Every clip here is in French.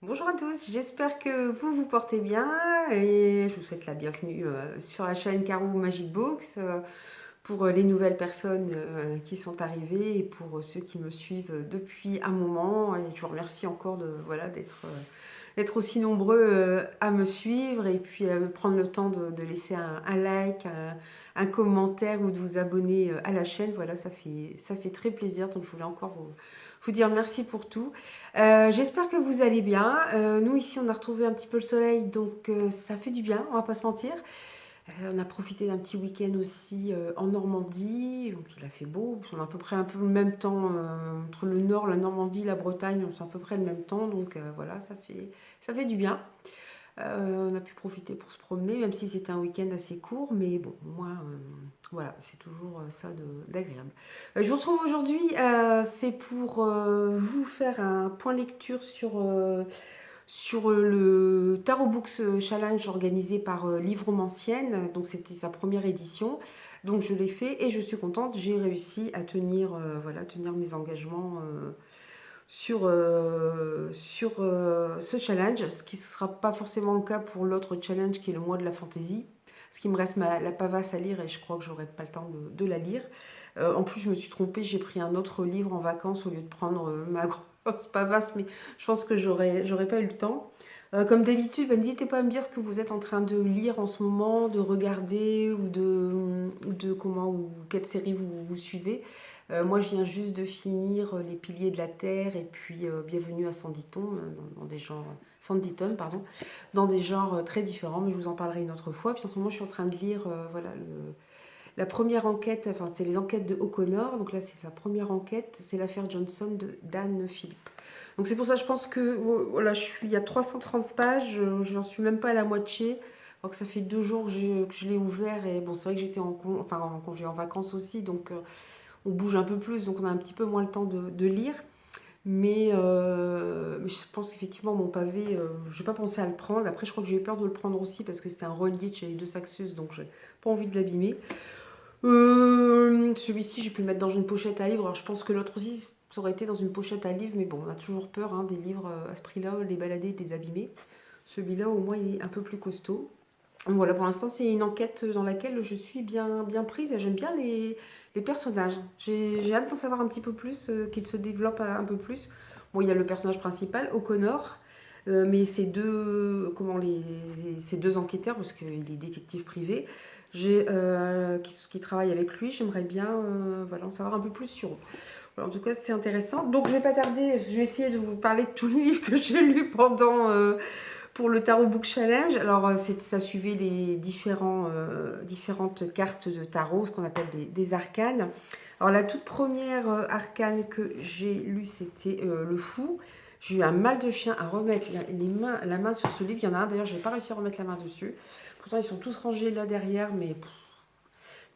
Bonjour à tous, j'espère que vous vous portez bien et je vous souhaite la bienvenue sur la chaîne Caro Magic Books pour les nouvelles personnes qui sont arrivées et pour ceux qui me suivent depuis un moment. Et je vous remercie encore voilà, d'être aussi nombreux à me suivre et puis à prendre le temps de laisser un like, un commentaire ou de vous abonner à la chaîne. Voilà, ça fait très plaisir. Donc je voulais encore vous dire merci pour tout. J'espère que vous allez bien. Nous ici on a retrouvé un petit peu le soleil, donc ça fait du bien, on va pas se mentir. On a profité d'un petit week-end aussi en Normandie, donc il a fait beau. On a à peu près un peu le même temps entre le nord, la Normandie, la Bretagne, on sait à peu près le même temps, donc voilà, ça fait du bien. On a pu profiter pour se promener, même si c'était un week-end assez court, mais bon, moi, voilà, c'est toujours ça d'agréable. Je vous retrouve aujourd'hui, c'est pour vous faire un point lecture sur le Tarot Books Challenge organisé par Livromancienne. Donc c'était sa première édition. Donc je l'ai fait et je suis contente. J'ai réussi à tenir, voilà, tenir mes engagements sur ce challenge, ce qui ne sera pas forcément le cas pour l'autre challenge qui est le mois de la fantaisie. Parce qu'il me reste la Pavasse à lire et je crois que j'aurai pas le temps de la lire. En plus, je me suis trompée, j'ai pris un autre livre en vacances au lieu de prendre ma grosse Pavasse, mais je pense que j'aurais pas eu le temps. Comme d'habitude, n'hésitez pas à me dire ce que vous êtes en train de lire en ce moment, de regarder ou de comment ou quelle série vous suivez. Moi, je viens juste de finir Les Piliers de la Terre et puis Bienvenue à Sanditon, dans des genres, Sanditon, pardon, dans des genres très différents, mais je vous en parlerai une autre fois. Puis en ce moment, je suis en train de lire voilà, la première enquête, enfin, c'est les enquêtes de O'Connor. Donc là, c'est sa première enquête, c'est l'affaire Johnson de d'Anne Philippe. Donc c'est pour ça, je pense que voilà, je suis à 330 pages, j'en suis même pas à la moitié. Alors que ça fait 2 jours que je l'ai ouvert et bon, c'est vrai que j'étais en congé, en vacances aussi, donc on bouge un peu plus, donc on a un petit peu moins le temps de lire. Mais je pense qu'effectivement, mon pavé, je n'ai pas pensé à le prendre. Après, je crois que j'ai eu peur de le prendre aussi parce que c'était un relié de chez les deux Saxus, donc j'ai pas envie de l'abîmer. Celui-ci, j'ai pu le mettre dans une pochette à livres. Alors, je pense que l'autre aussi, ça aurait été dans une pochette à livres, mais bon, on a toujours peur hein, des livres à ce prix-là, les balader, de les abîmer. Celui-là, au moins, il est un peu plus costaud. Voilà, pour l'instant, c'est une enquête dans laquelle je suis bien prise et j'aime bien les personnages. J'ai hâte d'en savoir un petit peu plus, qu'ils se développent un peu plus. Bon, il y a le personnage principal, O'Connor, mais ces deux enquêteurs, parce qu'il est détective privé, qui travaillent avec lui, j'aimerais bien voilà, en savoir un peu plus sur eux. Voilà, en tout cas, c'est intéressant. Donc, je vais pas tarder, je vais essayer de vous parler de tous les livres que j'ai lus pour le Tarot Book Challenge. Alors, ça suivait les différentes cartes de tarot, ce qu'on appelle des arcanes. Alors, la toute première arcane que j'ai lue, c'était le fou. J'ai eu un mal de chien à remettre la main sur ce livre. Il y en a un, d'ailleurs, je n'ai pas réussi à remettre la main dessus. Pourtant, ils sont tous rangés là derrière, mais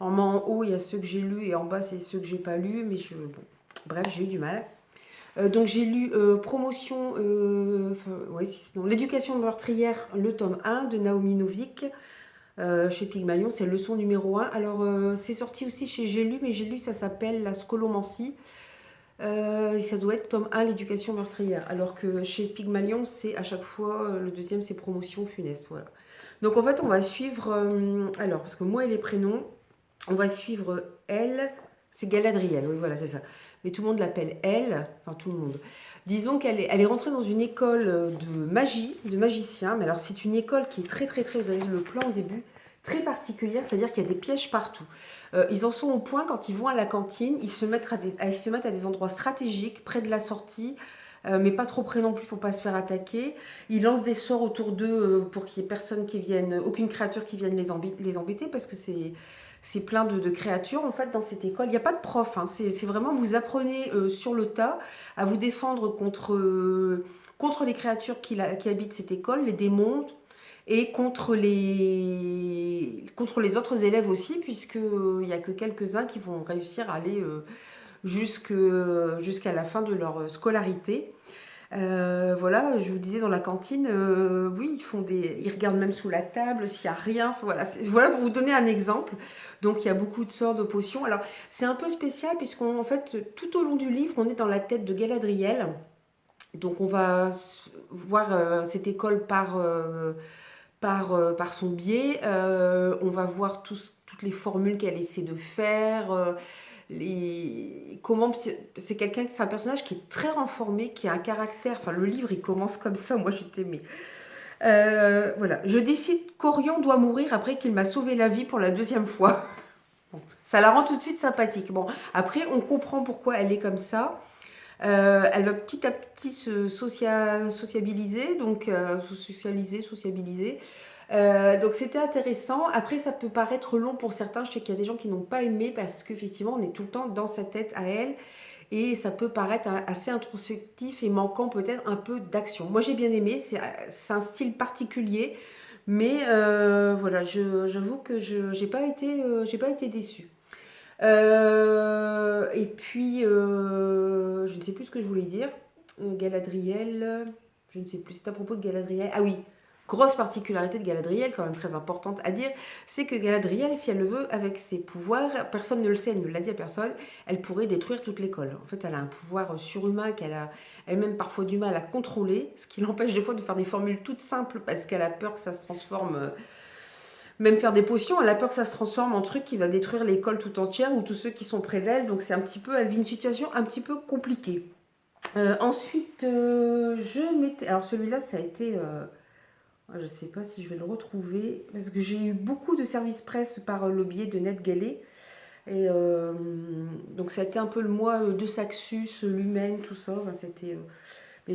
normalement, en haut, il y a ceux que j'ai lus et en bas, c'est ceux que j'ai pas lus. Mais bon, bref, j'ai eu du mal. Donc j'ai lu Promotion, ouais, L'éducation meurtrière, le tome 1 de Naomi Novik, chez Pygmalion, c'est leçon numéro 1. Alors c'est sorti aussi chez J'ai lu, mais J'ai lu, ça s'appelle La Scolomancie. Et ça doit être tome 1, l'éducation meurtrière. Alors que chez Pygmalion, c'est à chaque fois, le deuxième, c'est Promotion funeste. Voilà. Donc en fait, on va suivre, alors, parce que moi et les prénoms, on va suivre elle, c'est Galadriel, oui, voilà, c'est ça. Mais tout le monde l'appelle elle, enfin tout le monde. Disons elle est rentrée dans une école de magie, de magicien, mais alors c'est une école qui est très, vous avez vu le plan au début, très particulière, c'est-à-dire qu'il y a des pièges partout. Ils en sont au point, quand ils vont à la cantine, ils se mettent à des endroits stratégiques, près de la sortie, mais pas trop près non plus pour pas se faire attaquer. Ils lancent des sorts autour d'eux pour qu'il n'y ait personne qui vienne, aucune créature qui vienne les embêter, parce que c'est plein de créatures en fait dans cette école. Il n'y a pas de prof, hein. C'est vraiment, vous apprenez sur le tas à vous défendre contre les créatures qui habitent cette école, les démons, et contre les autres élèves aussi, puisqu'il n'y a que quelques-uns qui vont réussir à aller jusqu'à la fin de leur scolarité. Voilà, je vous disais dans la cantine, oui, ils regardent même sous la table s'il n'y a rien. Voilà pour vous donner un exemple. Donc il y a beaucoup de sorts de potions. Alors c'est un peu spécial puisqu'en fait tout au long du livre, on est dans la tête de Galadriel. Donc voir cette école par son biais. On va voir toutes les formules qu'elle essaie de faire. Comment c'est quelqu'un, c'est un personnage qui est très renformé, qui a un caractère. Enfin, le livre il commence comme ça. Moi j'étais mais voilà. Je décide qu'Orion doit mourir après qu'il m'a sauvé la vie pour la deuxième fois. Bon, ça la rend tout de suite sympathique. Bon, après on comprend pourquoi elle est comme ça. Elle va petit à petit se sociabiliser, donc sociabiliser. Donc c'était intéressant. Après, ça peut paraître long pour certains. Je sais qu'il y a des gens qui n'ont pas aimé parce qu'effectivement, on est tout le temps dans sa tête à elle. Et ça peut paraître assez introspectif et manquant peut-être un peu d'action. Moi, j'ai bien aimé. C'est un style particulier. Mais voilà, j'avoue que je j'ai pas été déçue. Et puis, je ne sais plus ce que je voulais dire. Galadriel, je ne sais plus, c'est à propos de Galadriel. Ah oui, grosse particularité de Galadriel, quand même très importante à dire, c'est que Galadriel, si elle le veut, avec ses pouvoirs, personne ne le sait, elle ne l'a dit à personne, elle pourrait détruire toute l'école. En fait, elle a un pouvoir surhumain qu'elle a elle-même parfois du mal à contrôler, ce qui l'empêche des fois de faire des formules toutes simples parce qu'elle a peur que ça se transforme. Même faire des potions, elle a peur que ça se transforme en truc qui va détruire l'école tout entière ou tous ceux qui sont près d'elle. Donc c'est un petit peu, elle vit une situation un petit peu compliquée. Ensuite, je m'étais... Alors celui-là, ça a été... je ne sais pas si je vais le retrouver. Parce que j'ai eu beaucoup de services presse par le biais de NetGalley. Et donc ça a été un peu le mois de Saxus, Lumen, tout ça. Enfin, c'était... mais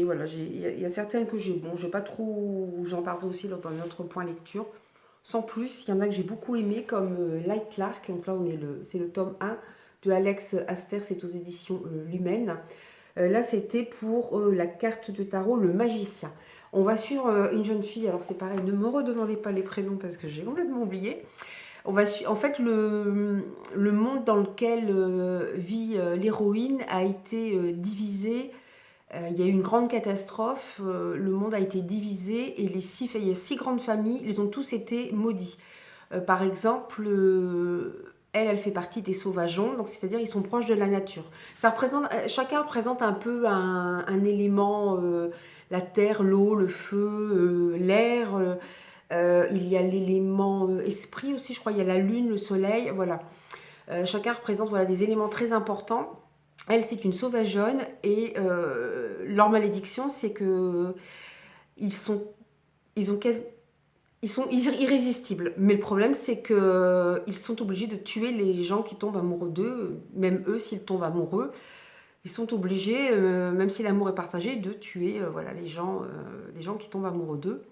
voilà, il y a certaines que j'ai pas trop... J'en parlerai aussi dans un autre point lecture. Sans plus, il y en a que j'ai beaucoup aimé, comme Light Clark. Donc là, c'est le tome 1 de Alex Aster, c'est aux éditions Lumen. Là, c'était pour la carte de tarot, le magicien. On va suivre une jeune fille, alors c'est pareil, ne me redemandez pas les prénoms parce que j'ai complètement oublié. En fait, le monde dans lequel vit l'héroïne a été divisé. Il y a eu une grande catastrophe, le monde a été divisé et il y a 6 grandes familles, ils ont tous été maudits. Par exemple, elle fait partie des sauvageons, donc c'est-à-dire ils sont proches de la nature. Chacun représente un peu un élément, la terre, l'eau, le feu, l'air. Il y a l'élément esprit aussi, je crois, il y a la lune, le soleil, voilà. Chacun représente voilà, des éléments très importants. Elle, c'est une sauvageonne et leur malédiction, c'est que ils sont, ils ont, ils sont irrésistibles. Mais le problème, c'est que ils sont obligés de tuer les gens qui tombent amoureux d'eux, même eux, s'ils tombent amoureux. Ils sont obligés, même si l'amour est partagé, de tuer voilà, les gens qui tombent amoureux d'eux.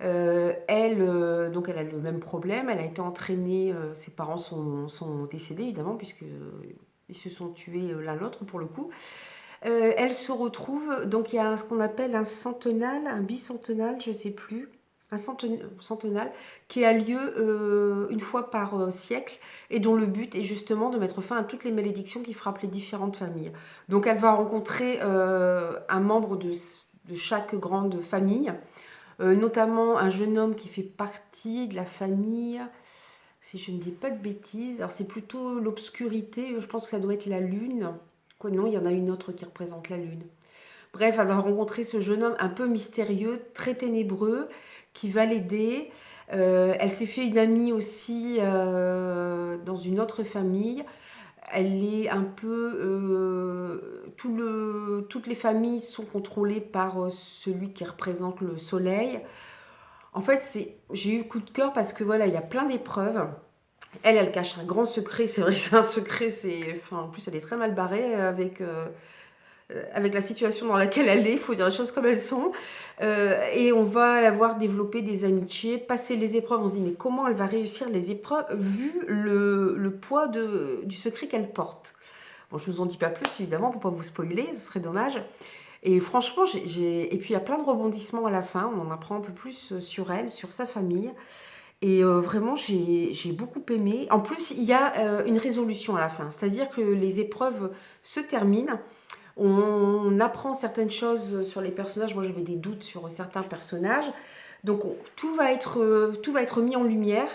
Donc elle a le même problème. Elle a été entraînée, ses parents sont décédés, évidemment, puisque ils se sont tués l'un l'autre pour le coup. Elle se retrouve, donc il y a ce qu'on appelle un centenal, un bicentenal, je ne sais plus, un centenal qui a lieu une fois par siècle et dont le but est justement de mettre fin à toutes les malédictions qui frappent les différentes familles. Donc elle va rencontrer un membre de chaque grande famille, notamment un jeune homme qui fait partie de la famille, si je ne dis pas de bêtises, alors c'est plutôt l'obscurité, je pense que ça doit être la lune. Quoi, non, il y en a une autre qui représente la lune. Bref, elle va rencontrer ce jeune homme un peu mystérieux, très ténébreux, qui va l'aider. Elle s'est fait une amie aussi dans une autre famille. Elle est un peu... toutes les familles sont contrôlées par celui qui représente le soleil. En fait, j'ai eu le coup de cœur parce que voilà, il y a plein d'épreuves. Elle cache un grand secret. C'est vrai que c'est un secret. En plus, elle est très mal barrée avec la situation dans laquelle elle est. Il faut dire les choses comme elles sont. Et on va la voir développer des amitiés, passer les épreuves. On se dit, mais comment elle va réussir les épreuves vu le poids du secret qu'elle porte. Bon, je ne vous en dis pas plus, évidemment, pour ne pas vous spoiler. Ce serait dommage. Et franchement, et puis il y a plein de rebondissements à la fin. On en apprend un peu plus sur elle, sur sa famille. Et vraiment, j'ai beaucoup aimé. En plus, il y a une résolution à la fin. C'est-à-dire que les épreuves se terminent. On apprend certaines choses sur les personnages. Moi, j'avais des doutes sur certains personnages. Donc, tout va être mis en lumière.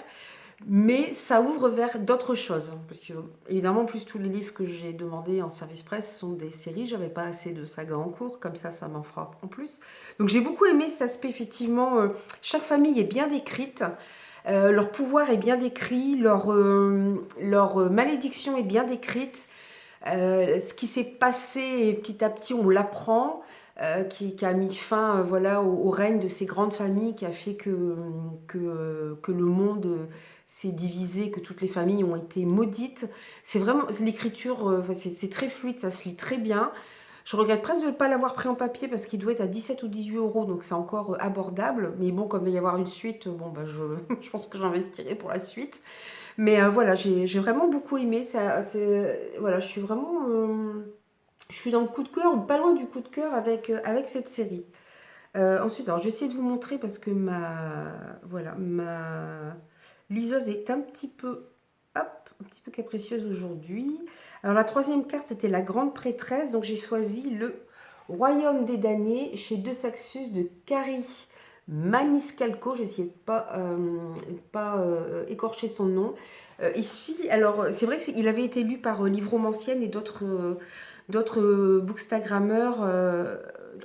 Mais ça ouvre vers d'autres choses. Parce que, évidemment, en plus, tous les livres que j'ai demandés en service presse sont des séries. J'avais pas assez de sagas en cours, comme ça m'en fera en plus. Donc j'ai beaucoup aimé cet aspect, effectivement. Chaque famille est bien décrite. Leur pouvoir est bien décrit. Leur malédiction est bien décrite. Ce qui s'est passé petit à petit, on l'apprend. Qui a mis fin voilà, au règne de ces grandes familles, qui a fait que le monde s'est divisé, que toutes les familles ont été maudites. C'est vraiment l'écriture, c'est très fluide, ça se lit très bien. Je regrette presque de ne pas l'avoir pris en papier parce qu'il doit être à 17 ou 18 euros, donc c'est encore abordable. Mais bon, comme il va y avoir une suite, bon, bah, je pense que j'investirai pour la suite. Mais voilà, j'ai vraiment beaucoup aimé. Voilà, je suis dans le coup de cœur, ou pas loin du coup de cœur avec cette série. Ensuite, alors je vais essayer de vous montrer parce que voilà, ma liseuse est un petit peu capricieuse aujourd'hui. Alors la troisième carte, c'était la grande prêtresse. Donc j'ai choisi le Royaume des damnés chez De Saxus de Carrie Maniscalco. J'ai essayé de pas écorcher son nom. Ici, alors c'est vrai qu'il avait été lu par Livromancienne et d'autres bookstagrammeurs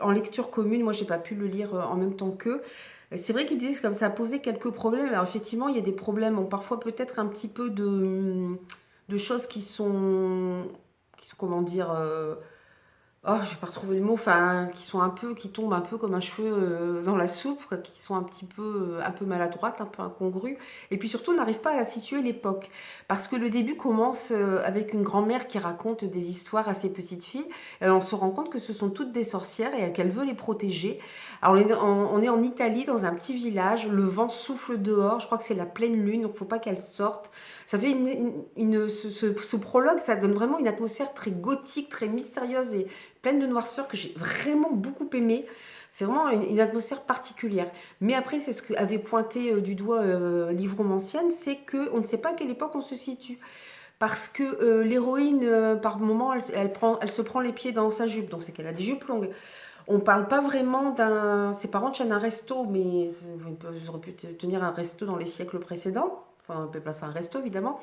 en lecture commune. Moi, j'ai pas pu le lire en même temps qu'eux. C'est vrai qu'ils disaient que comme ça posait quelques problèmes. Alors effectivement, il y a des problèmes, bon, parfois peut-être un petit peu de choses qui sont comment dire, oh, j'ai pas retrouvé le mot, enfin, qui tombent un peu comme un cheveu dans la soupe, quoi, qui sont un peu maladroites, un peu incongrues. Et puis surtout, on n'arrive pas à situer l'époque. Parce que le début commence avec une grand-mère qui raconte des histoires à ses petites filles. Et on se rend compte que ce sont toutes des sorcières et qu'elle veut les protéger. Alors, on est en Italie, dans un petit village. Le vent souffle dehors. Je crois que c'est la pleine lune, donc il ne faut pas qu'elle sorte. Ça fait ce prologue, ça donne vraiment une atmosphère très gothique, très mystérieuse et pleine de noirceur que j'ai vraiment beaucoup aimé. C'est vraiment une atmosphère particulière. Mais après, c'est ce qu'avait pointé du doigt Livromancienne, c'est qu'on ne sait pas à quelle époque on se situe. Parce que l'héroïne, par moment, elle se prend les pieds dans sa jupe. Donc c'est qu'elle a des jupes longues. On ne parle pas vraiment d'un... Ses parents tiennent un resto, mais ils auraient pu tenir un resto dans les siècles précédents. Enfin, on peut placer un resto, évidemment.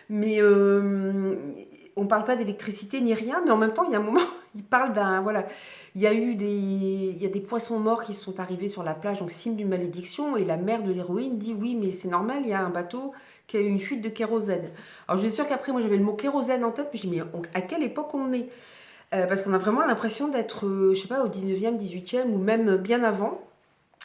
Mais on ne parle pas d'électricité ni rien, mais en même temps, il y a un moment, il parle d'un... Voilà, il y a des poissons morts qui sont arrivés sur la plage, donc signe d'une malédiction, et la mère de l'héroïne dit, oui, mais c'est normal, il y a un bateau qui a eu une fuite de kérosène. Alors, je suis sûre qu'après, moi, j'avais le mot kérosène en tête, puis je me dis, mais à quelle époque on est? Parce qu'on a vraiment l'impression d'être, je sais pas, au 19e, 18e, ou même bien avant.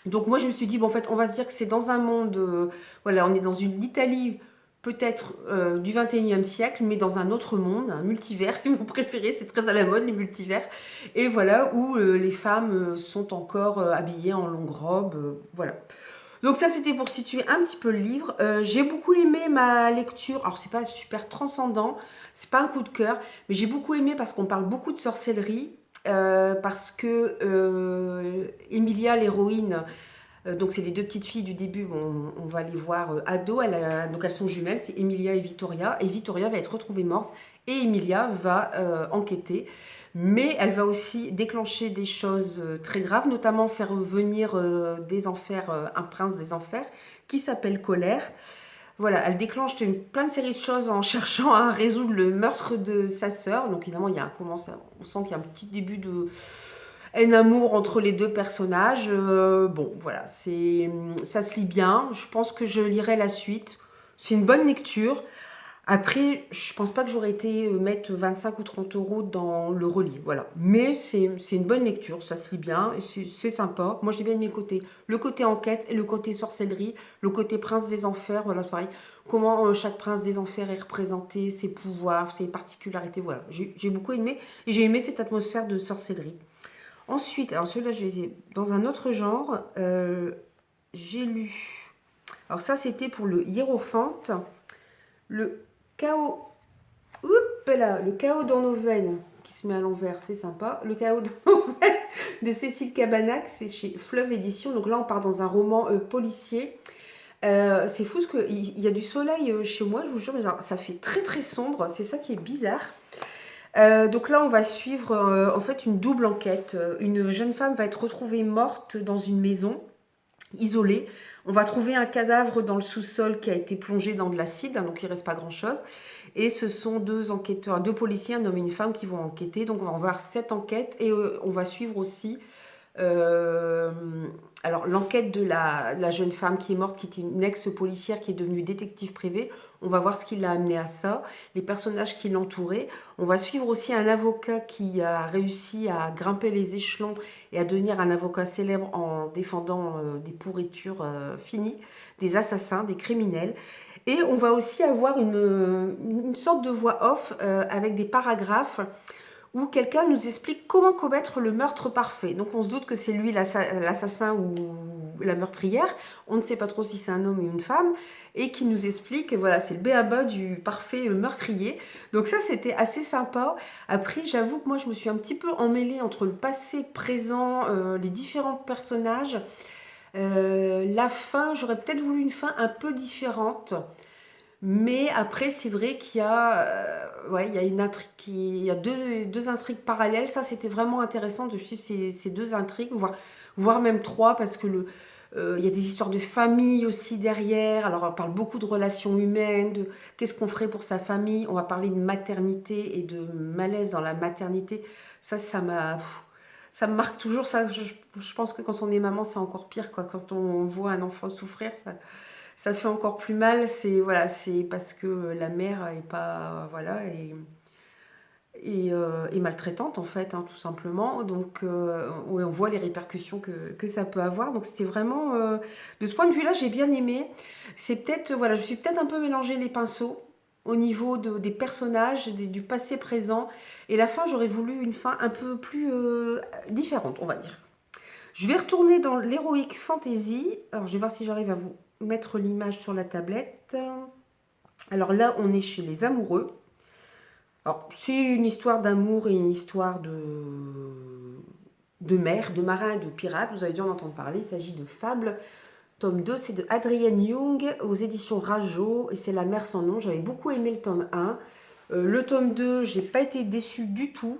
Donc moi, je me suis dit, bon, en fait, on va se dire que c'est dans un monde, voilà, on est dans une Italie peut-être du 21e siècle, mais dans un autre monde, un multivers, si vous préférez, c'est très à la mode, les multivers. Et voilà, où les femmes sont encore habillées en longue robe, voilà. Donc ça, c'était pour situer un petit peu le livre. J'ai beaucoup aimé ma lecture. Alors, c'est pas super transcendant, c'est pas un coup de cœur, mais j'ai beaucoup aimé parce qu'on parle beaucoup de sorcellerie, parce que Emilia, l'héroïne, donc c'est les deux petites filles du début, bon, on va les voir ados, donc elles sont jumelles, c'est Emilia et Vittoria va être retrouvée morte, et Emilia va enquêter. Mais elle va aussi déclencher des choses très graves, notamment faire venir des enfers, un prince des enfers, qui s'appelle Colère. Voilà, elle déclenche plein de séries de choses en cherchant à résoudre le meurtre de sa sœur. Donc évidemment, on sent qu'il y a un petit début de haine-amour entre les deux personnages. Bon, voilà, ça se lit bien. Je pense que je lirai la suite. C'est une bonne lecture. Après, je pense pas que j'aurais été mettre 25 ou 30 euros dans le relis, voilà. Mais c'est une bonne lecture, ça se lit bien, et c'est sympa. Moi, j'ai bien aimé côté, le côté enquête et le côté sorcellerie, le côté prince des enfers, voilà, pareil. Comment chaque prince des enfers est représenté, ses pouvoirs, ses particularités, voilà. J'ai beaucoup aimé, et j'ai aimé cette atmosphère de sorcellerie. Ensuite, alors celui-là, je vais dans un autre genre, j'ai lu... Alors ça, c'était pour le hiérophante, le chaos... Oups là, le chaos dans nos veines, qui se met à l'envers, c'est sympa. Le chaos dans nos veines de Cécile Cabanac, c'est chez Fleuve Édition. Donc là, on part dans un roman policier. C'est fou parce qu'il y a du soleil chez moi, je vous jure, mais genre, ça fait très très sombre, c'est ça qui est bizarre. Donc là, on va suivre en fait une double enquête. Une jeune femme va être retrouvée morte dans une maison. isolé. On va trouver un cadavre dans le sous-sol qui a été plongé dans de l'acide, hein, donc il ne reste pas grand-chose. Et ce sont deux enquêteurs, deux policiers, un homme et une femme qui vont enquêter. Donc on va avoir cette enquête et on va suivre aussi euh, alors l'enquête de la jeune femme qui est morte, qui était une ex-policière qui est devenue détective privée. On va voir ce qui l'a amené à ça, les personnages qui l'entouraient. On va suivre aussi un avocat qui a réussi à grimper les échelons et à devenir un avocat célèbre en défendant des pourritures finies, des assassins, des criminels. Et on va aussi avoir une sorte de voix off avec des paragraphes où quelqu'un nous explique comment commettre le meurtre parfait. Donc on se doute que c'est lui l'assassin ou la meurtrière, on ne sait pas trop si c'est un homme ou une femme, et qui nous explique, voilà, c'est le b.a.-ba du parfait meurtrier. Donc ça, c'était assez sympa. Après, j'avoue que moi, je me suis un petit peu emmêlée entre le passé, présent, les différents personnages. La fin, j'aurais peut-être voulu une fin un peu différente. Mais après, c'est vrai qu'il y a, ouais, il y a une intrigue il y a deux intrigues parallèles. Ça, c'était vraiment intéressant de suivre ces deux intrigues, voire même trois, parce que il y a des histoires de famille aussi derrière. Alors, on parle beaucoup de relations humaines, de qu'est-ce qu'on ferait pour sa famille. On va parler de maternité et de malaise dans la maternité. Ça me marque toujours. Ça, je pense que quand on est maman, c'est encore pire, quoi. Quand on voit un enfant souffrir, ça fait encore plus mal. C'est voilà, c'est parce que la mère est pas voilà et maltraitante en fait, hein, tout simplement. Donc ouais, on voit les répercussions que ça peut avoir. Donc c'était vraiment de ce point de vue-là, j'ai bien aimé. C'est peut-être voilà, je suis peut-être un peu mélangé les pinceaux au niveau des personnages, du passé présent. Et la fin, j'aurais voulu une fin un peu plus différente, on va dire. Je vais retourner dans l'Heroic Fantasy. Alors, je vais voir si j'arrive à vous mettre l'image sur la tablette. Alors là, on est chez les amoureux. Alors, c'est une histoire d'amour et une histoire de mer, de marin et de pirate. Vous avez dû en entendre parler. Il s'agit de Fable. Tome 2, c'est de Adrienne Young aux éditions Rajo et c'est La mer sans nom. J'avais beaucoup aimé le tome 1. Le tome 2, j'ai pas été déçue du tout.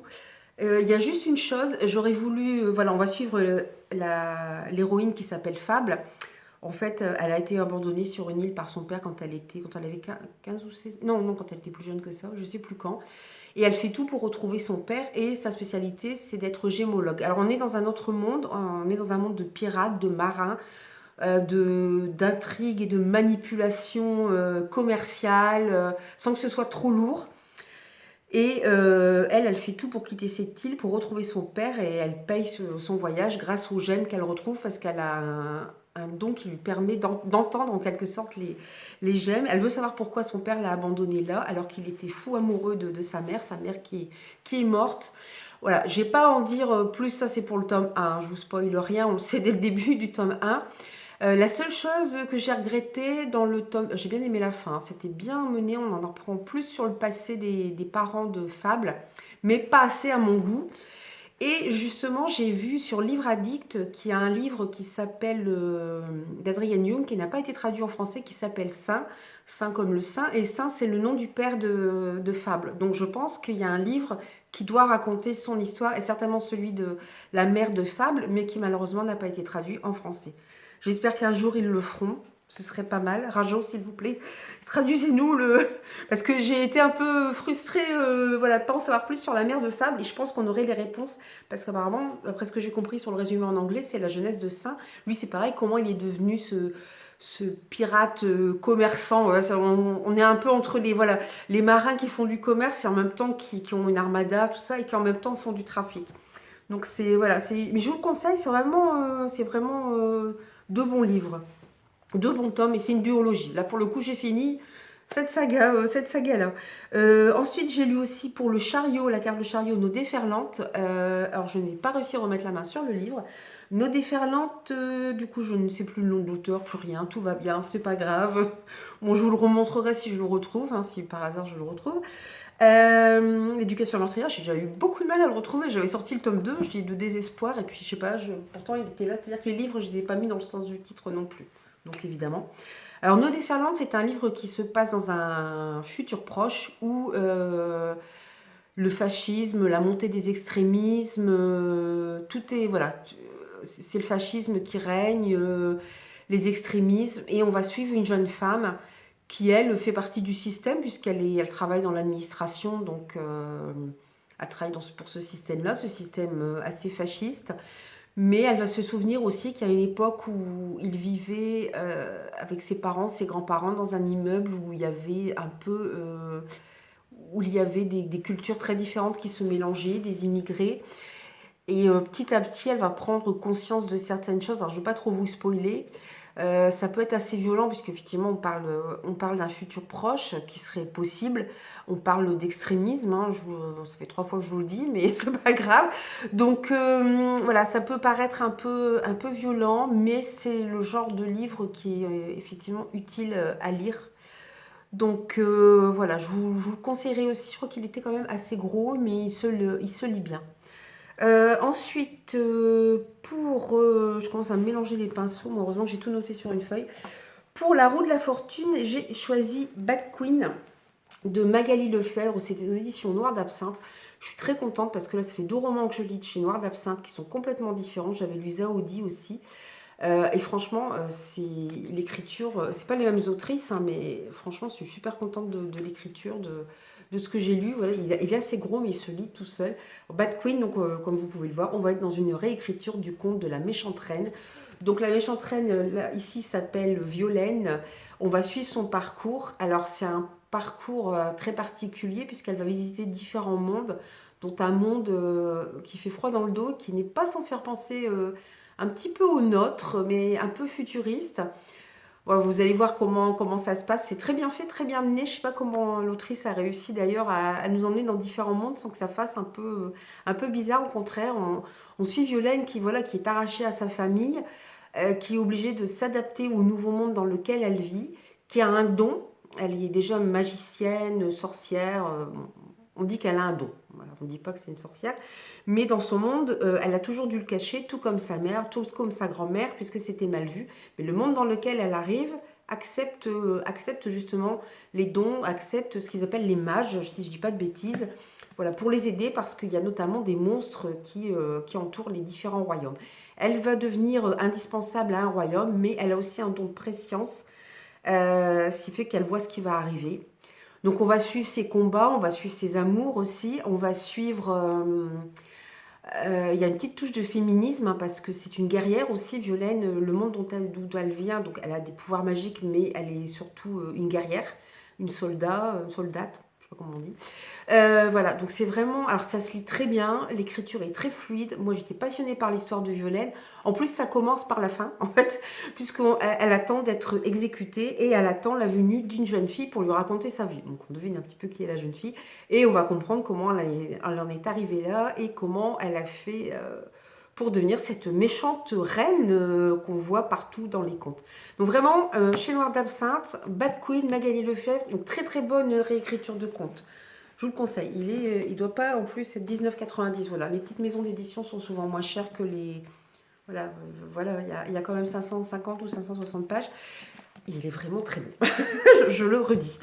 Il y a juste une chose, j'aurais voulu, voilà, on va suivre l'héroïne qui s'appelle Fable. En fait, elle a été abandonnée sur une île par son père quand elle avait 15 ou 16, non, quand elle était plus jeune que ça, je sais plus quand. Et elle fait tout pour retrouver son père et sa spécialité, c'est d'être gémologue. Alors on est dans un autre monde, on est dans un monde de pirates, de marins, d'intrigues et de manipulations commerciales, sans que ce soit trop lourd. Et elle fait tout pour quitter cette île, pour retrouver son père, et elle paye son voyage grâce aux gemmes qu'elle retrouve, parce qu'elle a un don qui lui permet d'entendre en quelque sorte les gemmes. Elle veut savoir pourquoi son père l'a abandonnée là, alors qu'il était fou amoureux de sa mère qui est morte. Voilà, j'ai pas à en dire plus, ça c'est pour le tome 1, hein. Je vous spoile rien, on le sait dès le début du tome 1. La seule chose que j'ai regretté dans le tome... J'ai bien aimé la fin, hein, c'était bien mené, on en apprend plus sur le passé des parents de Fable, mais pas assez à mon goût. Et justement, j'ai vu sur Livre Addict qu'il y a un livre qui s'appelle d'Adrienne Young, qui n'a pas été traduit en français, qui s'appelle Saint, Saint comme le Saint, et Saint c'est le nom du père de Fable. Donc je pense qu'il y a un livre qui doit raconter son histoire, et certainement celui de la mère de Fable, mais qui malheureusement n'a pas été traduit en français. J'espère qu'un jour ils le feront. Ce serait pas mal. Rajo, s'il vous plaît, traduisez-nous le... Parce que j'ai été un peu frustrée, voilà, pas en savoir plus sur la mère de Fable. Et je pense qu'on aurait les réponses. Parce qu'apparemment, après ce que j'ai compris sur le résumé en anglais, c'est la jeunesse de Saint. Lui, c'est pareil, comment il est devenu ce pirate commerçant. Voilà, on est un peu entre voilà, les marins qui font du commerce et en même temps qui ont une armada, tout ça, et qui en même temps font du trafic. Donc c'est... Voilà, mais je vous le conseille, c'est vraiment deux bons livres. Deux bons tomes et c'est une duologie. Là, pour le coup, j'ai fini cette saga-là. Ensuite, j'ai lu aussi pour le chariot, la carte de chariot, Nos déferlantes. Alors, je n'ai pas réussi à remettre la main sur le livre. Nos déferlantes, du coup, je ne sais plus le nom de l'auteur, plus rien, tout va bien, c'est pas grave. Bon, je vous le remontrerai si je le retrouve, hein, si par hasard je le retrouve. L'éducation meurtrière, j'ai déjà eu beaucoup de mal à le retrouver. J'avais sorti le tome 2, j'ai eu de désespoir, et puis je sais pas, pourtant il était là, c'est-à-dire que les livres, je les ai pas mis dans le sens du titre non plus. Donc évidemment. Alors Nos déferlantes, c'est un livre qui se passe dans un futur proche où le fascisme, la montée des extrémismes, tout est voilà, c'est le fascisme qui règne, les extrémismes, et on va suivre une jeune femme qui, elle, fait partie du système, elle travaille dans l'administration, donc elle travaille pour ce système-là, ce système assez fasciste. Mais elle va se souvenir aussi qu'il y a une époque où il vivait avec ses parents, ses grands-parents, dans un immeuble où il y avait où il y avait des cultures très différentes qui se mélangeaient, des immigrés. Et petit à petit, elle va prendre conscience de certaines choses. Alors, je ne vais pas trop vous spoiler. Ça peut être assez violent, puisque effectivement, on parle d'un futur proche qui serait possible. On parle d'extrémisme. Hein, ça fait 3 fois que je vous le dis, mais c'est pas grave. Donc voilà, ça peut paraître un peu violent, mais c'est le genre de livre qui est effectivement utile à lire. Donc voilà, je vous le conseillerais aussi. Je crois qu'il était quand même assez gros, mais il se lit bien. Ensuite, je commence à me mélanger les pinceaux. Moi, heureusement que j'ai tout noté sur une feuille. Pour la roue de la fortune, j'ai choisi Bad Queen de Magali Lefebvre. C'était aux éditions Noir d'Absinthe. Je suis très contente parce que là, ça fait 2 romans que je lis de chez Noir d'Absinthe qui sont complètement différents. J'avais lu Zaodi aussi. Et franchement, c'est l'écriture, c'est pas les mêmes autrices, hein, mais franchement, je suis super contente de l'écriture, de ce que j'ai lu. Voilà, il est assez gros, mais il se lit tout seul. Bad Queen, donc, comme vous pouvez le voir, on va être dans une réécriture du conte de la méchante reine. Donc la méchante reine, là, ici, s'appelle Violaine. On va suivre son parcours. Alors c'est un parcours très particulier puisqu'elle va visiter différents mondes, dont un monde qui fait froid dans le dos, qui n'est pas sans faire penser un petit peu au nôtre, mais un peu futuriste. Voilà, vous allez voir comment ça se passe. C'est très bien fait, très bien mené. Je ne sais pas comment l'autrice a réussi d'ailleurs à nous emmener dans différents mondes sans que ça fasse un peu bizarre. Au contraire, on suit Violaine qui est arrachée à sa famille, qui est obligée de s'adapter au nouveau monde dans lequel elle vit, qui a un don. Elle est déjà magicienne, sorcière. On dit qu'elle a un don. Voilà, on ne dit pas que c'est une sorcière. Mais dans son monde, elle a toujours dû le cacher, tout comme sa mère, tout comme sa grand-mère, puisque c'était mal vu. Mais le monde dans lequel elle arrive accepte justement les dons, accepte ce qu'ils appellent les mages, si je ne dis pas de bêtises, voilà, pour les aider, parce qu'il y a notamment des monstres qui entourent les différents royaumes. Elle va devenir indispensable à un royaume, mais elle a aussi un don de préscience, ce qui fait qu'elle voit ce qui va arriver. Donc on va suivre ses combats, on va suivre ses amours aussi, on va suivre... il y a une petite touche de féminisme, hein, parce que c'est une guerrière aussi, Violaine, le monde d'où elle vient, donc elle a des pouvoirs magiques, mais elle est surtout une guerrière, une soldate, je sais pas comment on dit. Voilà, donc c'est vraiment, alors ça se lit très bien, l'écriture est très fluide. Moi j'étais passionnée par l'histoire de Violaine. En plus ça commence par la fin en fait, puisqu'elle attend d'être exécutée et elle attend la venue d'une jeune fille pour lui raconter sa vie. Donc on devine un petit peu qui est la jeune fille et on va comprendre comment elle en est arrivée là et comment elle a fait pour devenir cette méchante reine qu'on voit partout dans les contes. Donc vraiment, chez Noir d'Absinthe, Bad Queen, Magali Lefebvre, donc très très bonne réécriture de contes. Je vous le conseille. Il doit pas en plus être 19,90. Voilà, les petites maisons d'édition sont souvent moins chères que les. Voilà, voilà, il y a quand même 550 ou 560 pages. Il est vraiment très bon. Je le redis.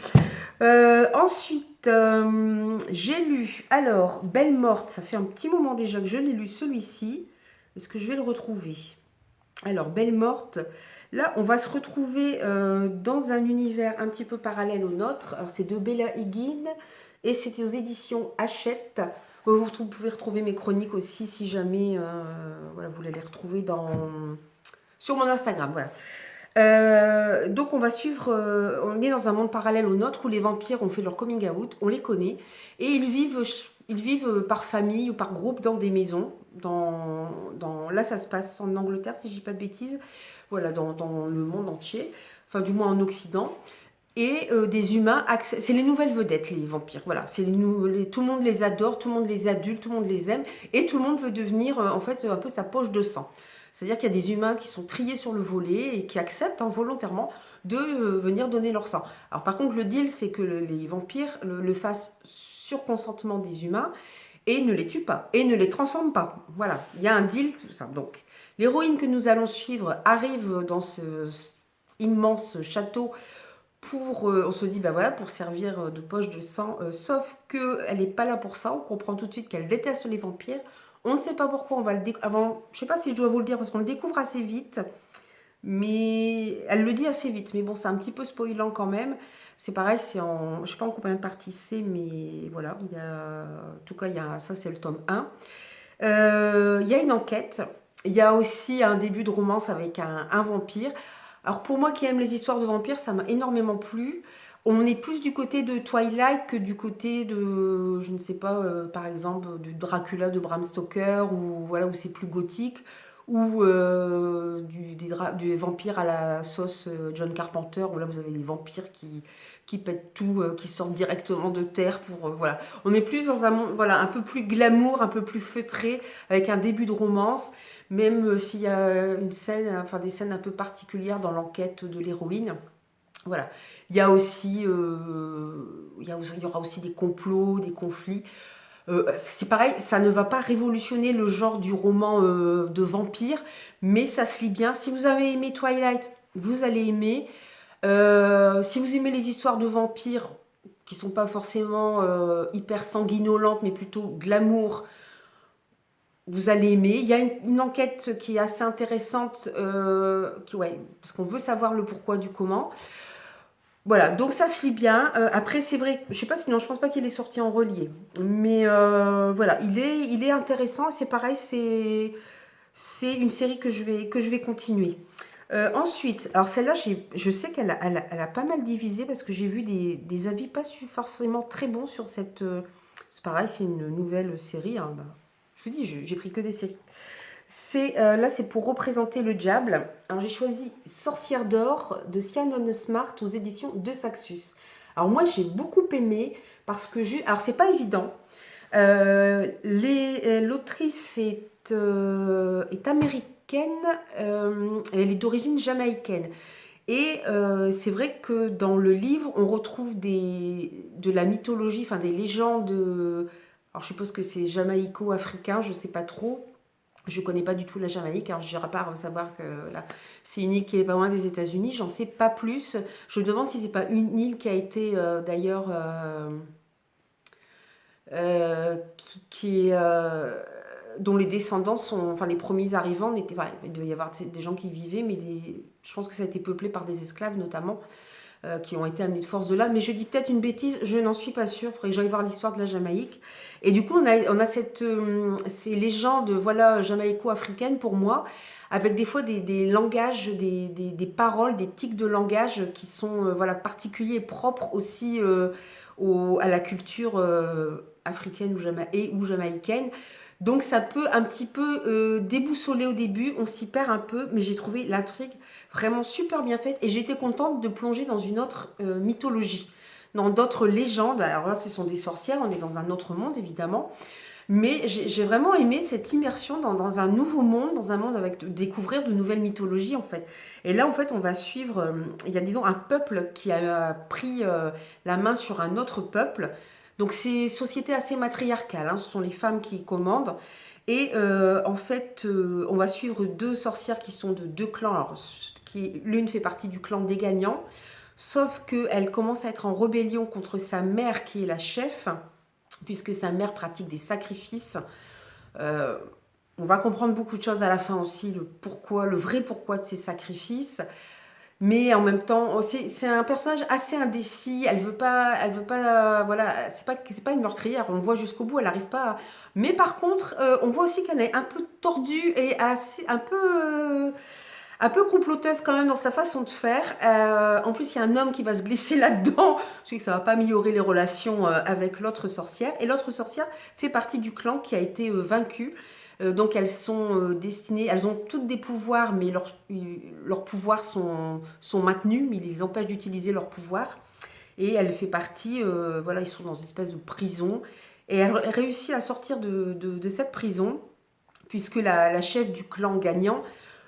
Ensuite, j'ai lu. Alors, Belle Morte. Ça fait un petit moment déjà que je l'ai lu celui-ci. Est-ce que je vais le retrouver? Alors, Belle Morte. Là, on va se retrouver dans un univers un petit peu parallèle au nôtre. Alors, c'est de Bella Higgin. Et c'était aux éditions Hachette. Vous pouvez retrouver mes chroniques aussi si jamais voilà, vous voulez les retrouver sur mon Instagram. Voilà. Donc on va suivre, on est dans un monde parallèle au nôtre où les vampires ont fait leur coming out, on les connaît, et ils vivent par famille ou par groupe dans des maisons. Là ça se passe en Angleterre si je dis pas de bêtises, voilà, dans le monde entier, enfin du moins en Occident. Et des humains, c'est les nouvelles vedettes, les vampires. Voilà, tout le monde les adore, tout le monde les adule, tout le monde les aime, et tout le monde veut devenir en fait un peu sa poche de sang. C'est-à-dire qu'il y a des humains qui sont triés sur le volet et qui acceptent volontairement de venir donner leur sang. Alors par contre, le deal, c'est que les vampires le fassent sur consentement des humains et ne les tuent pas et ne les transforment pas. Voilà, il y a un deal, tout ça. Donc l'héroïne que nous allons suivre arrive dans ce immense château on se dit, bah voilà, pour servir de poche de sang, sauf qu'elle n'est pas là pour ça. On comprend tout de suite qu'elle déteste les vampires. On ne sait pas pourquoi, on va le avant, je sais pas si je dois vous le dire parce qu'on le découvre assez vite, mais elle le dit assez vite. Mais bon, c'est un petit peu spoilant quand même. C'est pareil, c'est en, je sais pas en combien de parties c'est, mais voilà, il y a, en tout cas, il y a, ça c'est le tome 1. Il y a une enquête, il y a aussi un début de romance avec un vampire. Alors pour moi qui aime les histoires de vampires, ça m'a énormément plu. On est plus du côté de Twilight que du côté de, je ne sais pas, par exemple, du Dracula de Bram Stoker, ou voilà, où c'est plus gothique, ou des vampires à la sauce John Carpenter, où là vous avez des vampires qui pètent tout, qui sortent directement de terre pour, voilà. On est plus dans un monde, voilà, un peu plus glamour, un peu plus feutré, avec un début de romance, même s'il y a une scène, enfin des scènes un peu particulières dans l'enquête de l'héroïne. Voilà. Il y a aussi, il y aura aussi des complots, des conflits. C'est pareil, ça ne va pas révolutionner le genre du roman de vampire, mais ça se lit bien. Si vous avez aimé Twilight, vous allez aimer. Si vous aimez les histoires de vampires, qui sont pas forcément hyper sanguinolentes, mais plutôt glamour, vous allez aimer. Il y a une enquête qui est assez intéressante, ouais, parce qu'on veut savoir le pourquoi du comment. Voilà, donc ça se lit bien. Après, c'est vrai, je sais pas, sinon je pense pas qu'il est sorti en relié. Mais voilà, il est intéressant. C'est pareil, c'est une série que je vais continuer. Ensuite, alors celle-là, je sais qu'elle elle a pas mal divisé parce que j'ai vu des avis pas forcément très bons sur cette. C'est pareil, c'est une nouvelle série, hein, bah, je vous dis, j'ai pris que des séries. Là, c'est pour représenter le diable. Alors, j'ai choisi Sorcière d'or de Sian Smart aux éditions de Saxus. Alors, moi, j'ai beaucoup aimé parce que alors, c'est pas évident. L'autrice est américaine, elle est d'origine jamaïcaine. Et c'est vrai que dans le livre, on retrouve de la mythologie, enfin des légendes. Alors, je suppose que c'est jamaïco-africain, je sais pas trop. Je ne connais pas du tout la Jamaïque, alors je n'irai pas savoir que là, c'est une île qui est pas loin des États-Unis, j'en sais pas plus. Je me demande si c'est pas une île qui a été d'ailleurs qui est, dont les descendants sont, enfin les premiers arrivants n'étaient, enfin, il devait y avoir des gens qui y vivaient, mais je pense que ça a été peuplé par des esclaves notamment. Qui ont été amenés de force de là. Mais je dis peut-être une bêtise, je n'en suis pas sûre. Il faudrait que j'aille voir l'histoire de la Jamaïque. Et du coup, on a ces légendes voilà, jamaïco-africaines pour moi, avec des fois des langages, des paroles, des tics de langage qui sont voilà, particuliers et propres aussi à la culture africaine ou jamaïcaine. Donc ça peut un petit peu déboussoler au début, on s'y perd un peu, mais j'ai trouvé l'intrigue vraiment super bien faite et j'étais contente de plonger dans une autre mythologie, dans d'autres légendes. Alors là, ce sont des sorcières, on est dans un autre monde évidemment, mais j'ai vraiment aimé cette immersion dans un nouveau monde, dans un monde avec découvrir de nouvelles mythologies en fait. Et là en fait, on va suivre, il y a disons un peuple qui a pris la main sur un autre peuple. Donc c'est une société assez matriarcale, hein, ce sont les femmes qui commandent. Et en fait, on va suivre deux sorcières qui sont de deux clans. Alors, l'une fait partie du clan des gagnants, sauf qu'elle commence à être en rébellion contre sa mère qui est la chef, puisque sa mère pratique des sacrifices. Euh, on va comprendre beaucoup de choses à la fin aussi, le vrai pourquoi de ces sacrifices. Mais en même temps, c'est un personnage assez indécis. Elle veut pas, voilà, c'est pas une meurtrière. On le voit jusqu'au bout, elle n'arrive pas. Mais par contre, on voit aussi qu'elle est un peu tordue et un peu comploteuse quand même dans sa façon de faire. En plus, il y a un homme qui va se glisser là-dedans. Je sais que ça va pas améliorer les relations avec l'autre sorcière. Et l'autre sorcière fait partie du clan qui a été vaincu. Donc elles sont destinées, elles ont toutes des pouvoirs, mais leurs pouvoirs sont maintenus, mais ils les empêchent d'utiliser leurs pouvoirs. Et elle fait partie, voilà, ils sont dans une espèce de prison. Et elle réussit à sortir de cette prison, puisque la chef du clan gagnant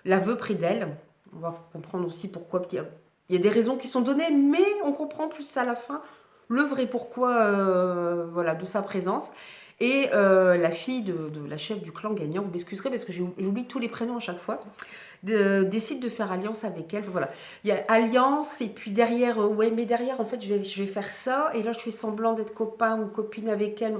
la veut près d'elle. On va comprendre aussi pourquoi. Il y a des raisons qui sont données, mais on comprend plus à la fin le vrai pourquoi voilà, de sa présence. Et la fille de la chef du clan gagnant, vous m'excuserez parce que j'oublie tous les prénoms à chaque fois, décide de faire alliance avec elle. Voilà. Il y a alliance et puis derrière, ouais, mais derrière, en fait, je vais faire ça et là, je fais semblant d'être copain ou copine avec elle.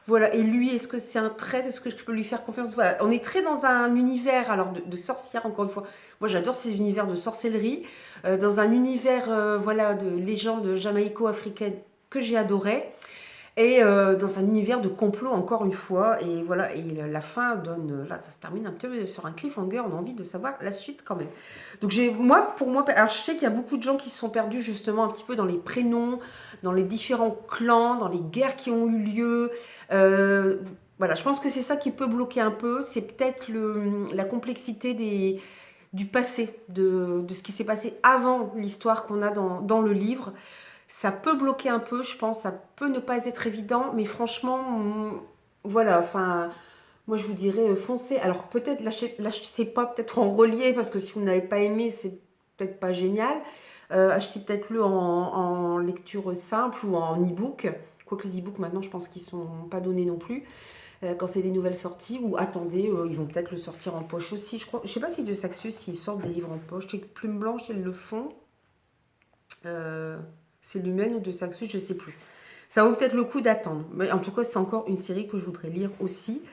Voilà, et lui, est-ce que c'est un trait? Est-ce que je peux lui faire confiance? Voilà, on est très dans un univers, alors de sorcière, encore une fois. Moi, j'adore ces univers de sorcellerie, dans un univers, voilà, de légendes jamaïco-africaines que j'ai adoré. Et dans un univers de complot, encore une fois. Et voilà, et la fin donne. Là, ça se termine un petit peu sur un cliffhanger. On a envie de savoir la suite quand même. Donc, pour moi, alors je sais qu'il y a beaucoup de gens qui se sont perdus justement un petit peu dans les prénoms, dans les différents clans, dans les guerres qui ont eu lieu. Voilà, je pense que c'est ça qui peut bloquer un peu. C'est peut-être la complexité du passé, de ce qui s'est passé avant l'histoire qu'on a dans le livre. Ça peut bloquer un peu, je pense, ça peut ne pas être évident, mais franchement, voilà, enfin, moi je vous dirais foncez. Alors peut-être l'achetez pas peut-être en relié, parce que si vous n'avez pas aimé, c'est peut-être pas génial. Achetez peut-être-le en lecture simple ou en e-book. Quoique les e-books maintenant, je pense qu'ils sont pas donnés non plus quand c'est des nouvelles sorties. Ou attendez, ils vont peut-être le sortir en poche aussi. Je crois, je sais pas si de Saxus s'ils sortent des livres en poche. Je sais que Plume Blanche, ils le font. C'est Lumen ou de Saxus, je ne sais plus. Ça vaut peut-être le coup d'attendre. Mais en tout cas, c'est encore une série que je voudrais lire aussi.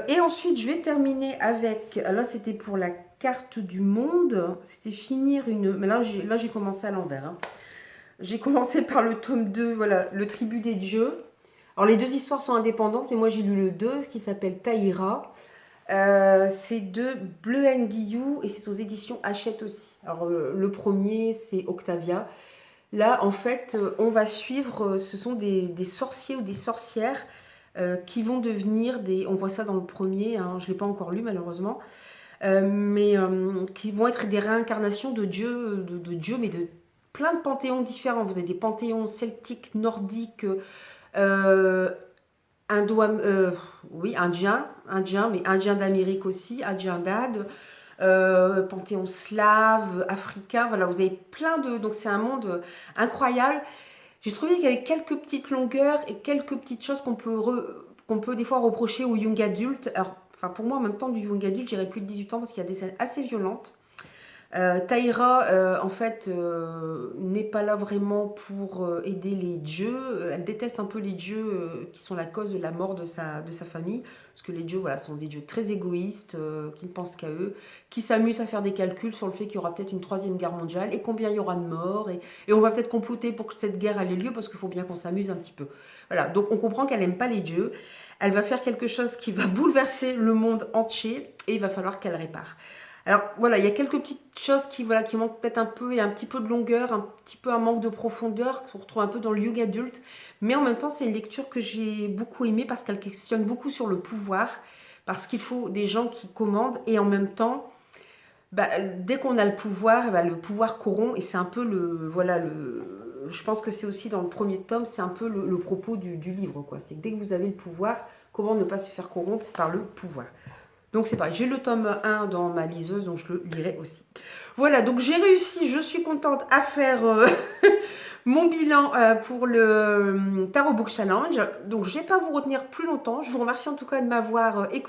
Et ensuite, je vais terminer avec... Là, c'était pour la carte du monde. C'était finir une... Mais là, j'ai commencé à l'envers. Hein. J'ai commencé par le tome 2, voilà, le tribut des dieux. Alors, les deux histoires sont indépendantes, mais moi, j'ai lu le 2, qui s'appelle Taïra. C'est de Bleu Guillou et c'est aux éditions Hachette aussi. Alors, le premier, c'est Octavia. Là, en fait, on va suivre, ce sont des sorciers ou des sorcières qui vont devenir des... On voit ça dans le premier, hein, je ne l'ai pas encore lu malheureusement, mais qui vont être des réincarnations de dieux, dieux, mais de plein de panthéons différents. Vous avez des panthéons celtiques, nordiques, oui, indiens, mais indiens d'Amérique aussi, indiens d'Inde, panthéon slave, africain, voilà, vous avez plein de... Donc c'est un monde incroyable. J'ai trouvé qu'il y avait quelques petites longueurs et quelques petites choses qu'on peut des fois reprocher aux young adultes. Alors, enfin, pour moi, en même temps, du young adulte, j'irais plus de 18 ans parce qu'il y a des scènes assez violentes. Taïra, en fait, n'est pas là vraiment pour aider les dieux. Elle déteste un peu les dieux qui sont la cause de la mort de sa famille. Parce que les dieux, voilà, sont des dieux très égoïstes, qui ne pensent qu'à eux, qui s'amusent à faire des calculs sur le fait qu'il y aura peut-être une troisième guerre mondiale et combien il y aura de morts. Et on va peut-être comploter pour que cette guerre ait lieu parce qu'il faut bien qu'on s'amuse un petit peu. Voilà, donc on comprend qu'elle n'aime pas les dieux. Elle va faire quelque chose qui va bouleverser le monde entier et il va falloir qu'elle répare. Alors voilà, il y a quelques petites choses qui manquent peut-être un peu, il y a un petit peu de longueur, un petit peu un manque de profondeur qu'on retrouve un peu dans le young adulte, mais en même temps c'est une lecture que j'ai beaucoup aimée parce qu'elle questionne beaucoup sur le pouvoir, parce qu'il faut des gens qui commandent et en même temps, dès qu'on a le pouvoir corrompt et c'est un peu je pense que c'est aussi dans le premier tome, c'est un peu le propos du livre, quoi. C'est que dès que vous avez le pouvoir, comment ne pas se faire corrompre par le pouvoir. Donc c'est pareil, j'ai le tome 1 dans ma liseuse, donc je le lirai aussi. Voilà, donc j'ai réussi, je suis contente à faire mon bilan pour le Tarot Book Challenge. Donc je ne vais pas vous retenir plus longtemps. Je vous remercie en tout cas de m'avoir écouté.